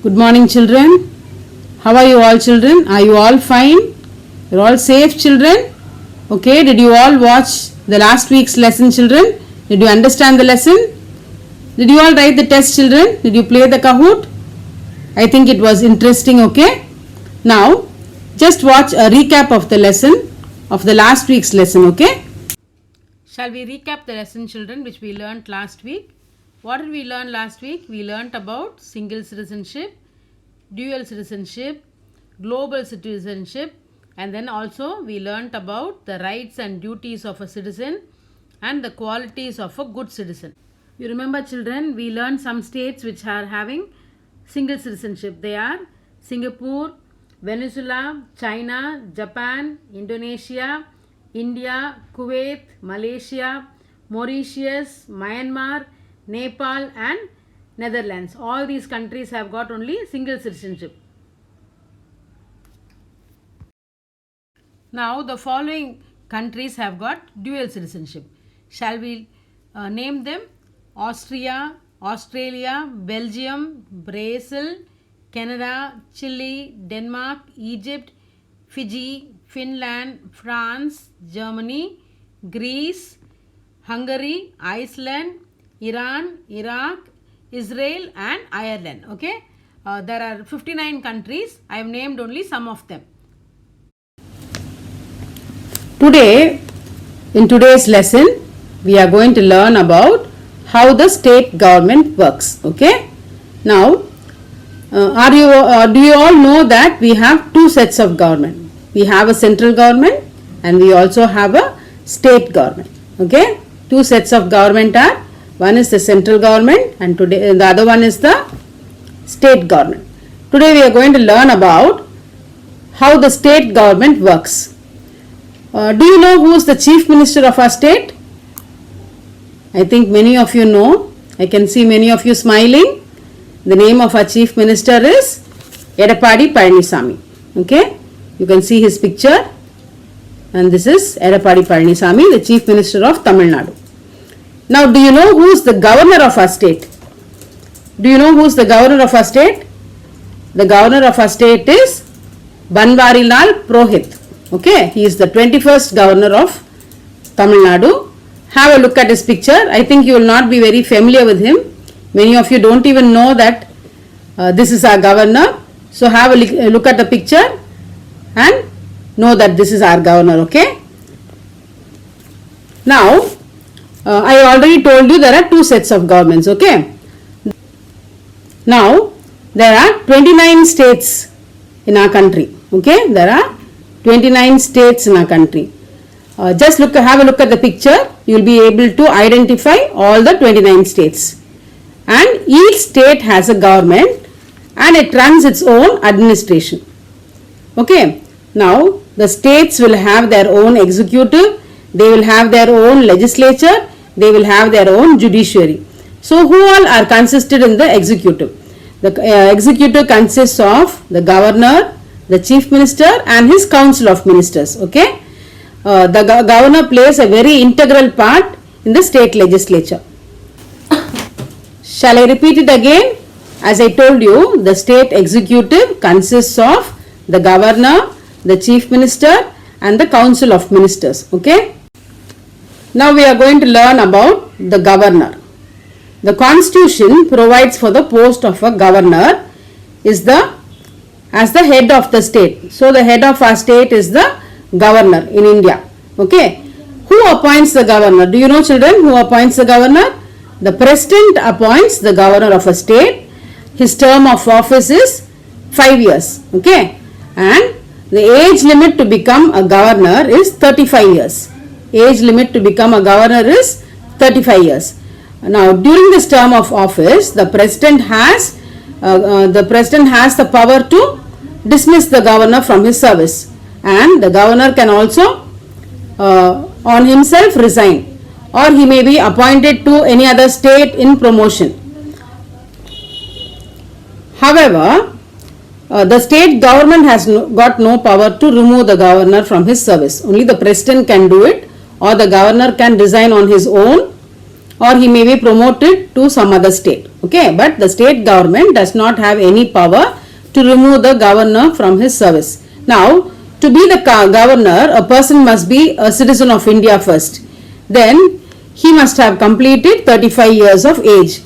Good morning, children. How are you all, children? Are you all fine? You're all safe, children? Okay, did you all watch the last week's lesson, children? Did you understand the lesson? Did you all write the test, children? Did you play the Kahoot? I think it was interesting, okay? Now, just watch a recap of the lesson, of the last week's lesson, okay? Shall we recap the lesson, children, which we learnt last week? What did we learn last week? We learnt about single citizenship, dual citizenship, global citizenship, and then also we learnt about the rights and duties of a citizen and the qualities of a good citizen. You remember, children, we learned some states which are having single citizenship. They are Singapore, Venezuela, China, Japan, Indonesia, India, Kuwait, Malaysia, Mauritius, Myanmar, Nepal and Netherlands. All these countries have got only single citizenship. Now the following countries have got dual citizenship. Shall we name them? Austria, Australia, Belgium, Brazil, Canada, Chile, Denmark, Egypt, Fiji, Finland, France, Germany, Greece, Hungary, Iceland, Iran, Iraq, Israel and Ireland. Okay, there are 59 countries. I have named only some of them. Today, in today's lesson, we are going to learn about how the state government works. Okay, now do you all know that we have two sets of government? We have a central government and we also have a state government. Okay, two sets of government are, one is the central government and today the other one is the state government. Today we are going to learn about how the state government works. Do you know who is the chief minister of our state? I think many of you know. I can see many of you smiling. The name of our chief minister is Edappadi Palanisamy. Okay, you can see his picture, and this is Edappadi Palanisamy, the chief minister of Tamil Nadu. Now, do you know who is the governor of our state? Do you know who is the governor of our state? The governor of our state is Banwarilal Purohit. Okay, he is the 21st governor of Tamil Nadu. Have a look at his picture. I think you will not be very familiar with him. Many of you don't even know that this is our governor. So have a look at the picture and know that this is our governor. Okay. Now, I already told you there are two sets of governments. Okay. Now, there are 29 states in our country. Okay. There are 29 states in our country. Just have a look at the picture. You will be able to identify all the 29 states. And each state has a government and it runs its own administration. Okay. Now, the states will have their own executive, they will have their own legislature, they will have their own judiciary. So, who all are consisted in the executive? The executive consists of the governor, the chief minister and his council of ministers. Okay. The governor plays a very integral part in the state legislature. Shall I repeat it again? As I told you, the state executive consists of the governor, the chief minister and the council of ministers. Okay. Now we are going to learn about the governor. The constitution provides for the post of a governor as the head of the state. So the head of our state is the governor in India. Okay. Who appoints the governor? Do you know, children, who appoints the governor? The president appoints the governor of a state. His term of office is 5 years. Okay. And the age limit to become a governor is 35 years. Age limit to become a governor is 35 years. Now, during this term of office, the president has the power to dismiss the governor from his service, and the governor can also on himself resign, or he may be appointed to any other state in promotion. However, the state government has got no power to remove the governor from his service. Only the president can do it, or the governor can resign on his own, or he may be promoted to some other state. Okay, but the state government does not have any power to remove the governor from his service. Now, to be the governor, a person must be a citizen of India first. Then he must have completed 35 years of age.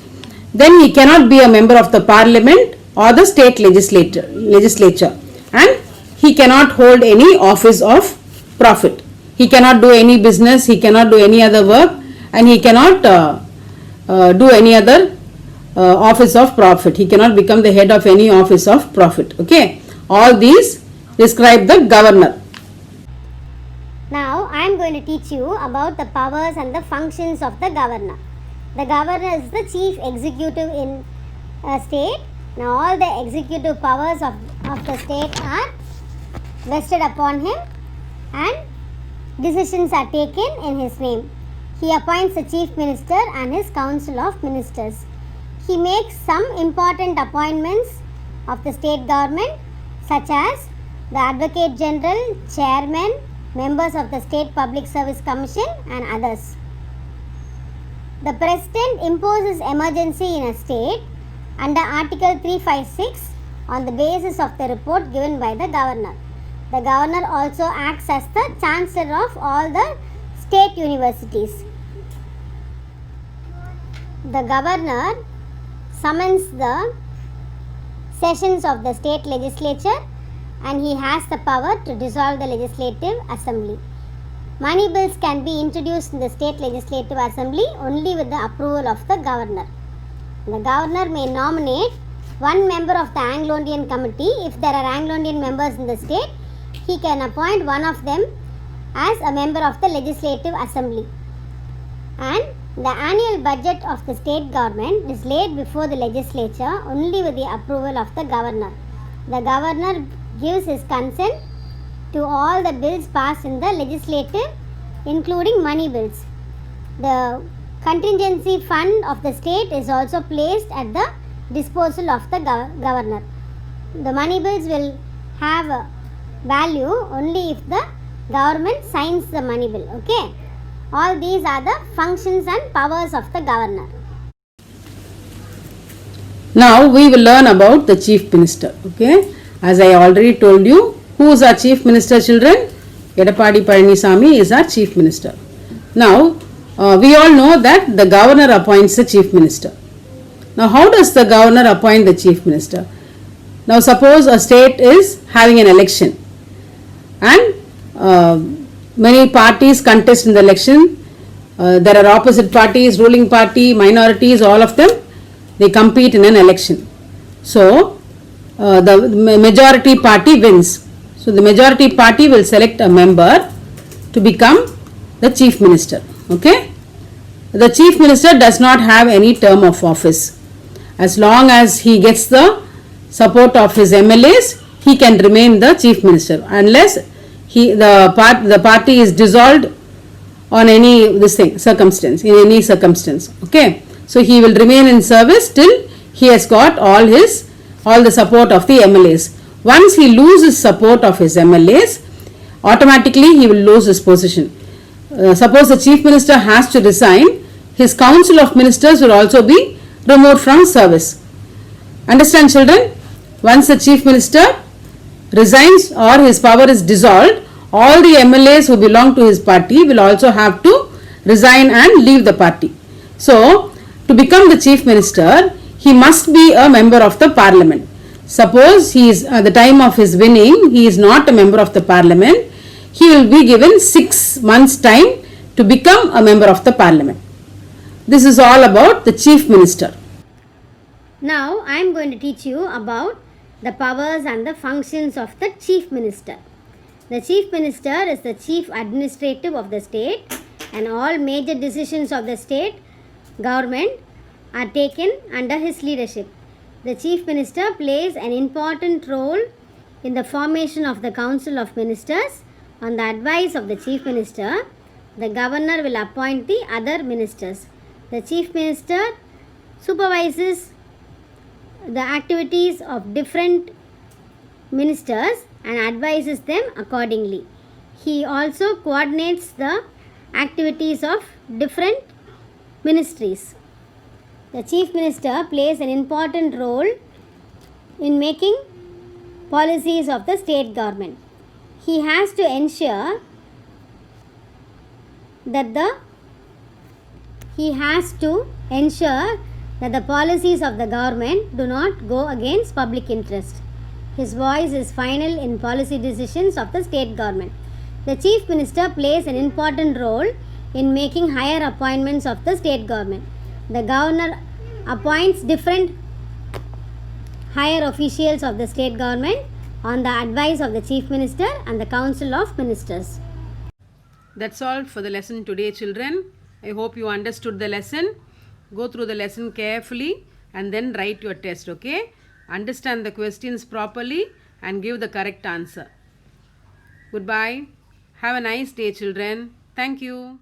Then he cannot be a member of the parliament or the state legislature, and he cannot hold any office of profit. He cannot do any business, he cannot do any other work, and he cannot do any other office of profit. He cannot become the head of any office of profit. Okay, all these describe the governor. Now I am going to teach you about the powers and the functions of the governor. The governor is the chief executive in a state. Now all the executive powers of the state are vested upon him and decisions are taken in his name. He appoints the chief minister and his council of ministers. He makes some important appointments of the state government, such as the Advocate General, Chairman, members of the State Public Service Commission and others. The President imposes emergency in a state under Article 356 on the basis of the report given by the Governor. The Governor also acts as the Chancellor of all the state universities. The Governor summons the sessions of the state legislature and he has the power to dissolve the legislative assembly. Money bills can be introduced in the state legislative assembly only with the approval of the governor. The governor may nominate one member of the Anglo-Indian committee. If there are Anglo-Indian members in the state, he can appoint one of them as a member of the legislative assembly. And the annual budget of the state government is laid before the legislature only with the approval of the governor. The governor gives his consent to all the bills passed in the legislative, including money bills. The contingency fund of the state is also placed at the disposal of the governor. The money bills will have a value only if the government signs the money bill. Okay. All these are the functions and powers of the governor. Now we will learn about the chief minister. Okay. As I already told you, who is our chief minister, children? Edappadi Palanisamy is our chief minister. Now we all know that the governor appoints the chief minister. Now how does the governor appoint the chief minister? Now suppose a state is having an election and many parties contest in the election. There are opposite parties, ruling party, minorities, all of them, they compete in an election. So the majority party wins. So the majority party will select a member to become the chief minister. Okay. The chief minister does not have any term of office. As long as he gets the support of his MLAs, he can remain the chief minister unless the party is dissolved on any circumstance, in any circumstance. Okay. So he will remain in service till he has got all the support of the MLAs. Once he loses support of his MLAs, automatically he will lose his position. Suppose the chief minister has to resign, his council of ministers will also be removed from service. Understand, children? Once the chief minister resigns or his power is dissolved, all the MLAs who belong to his party will also have to resign and leave the party. So, to become the chief minister, he must be a member of the parliament. Suppose he is at the time of his winning, he is not a member of the parliament, he will be given 6 months time to become a member of the parliament. This is all about the chief minister. Now I am going to teach you about the powers and the functions of the chief minister. The chief minister is the chief administrative of the state and all major decisions of the state government are taken under his leadership. The chief minister plays an important role in the formation of the council of ministers. On the advice of the chief minister, the governor will appoint the other ministers. The chief minister supervises the activities of different ministers and advises them accordingly. He also coordinates the activities of different ministries. The Chief Minister plays an important role in making policies of the state government. He has to ensure that the policies of the government do not go against public interest. His voice is final in policy decisions of the state government. The Chief Minister plays an important role in making higher appointments of the state government. The Governor appoints different higher officials of the state government on the advice of the Chief Minister and the Council of Ministers. That's all for the lesson today, children. I hope you understood the lesson. Go through the lesson carefully and then write your test, okay? Understand the questions properly and give the correct answer. Goodbye. Have a nice day, children. Thank you.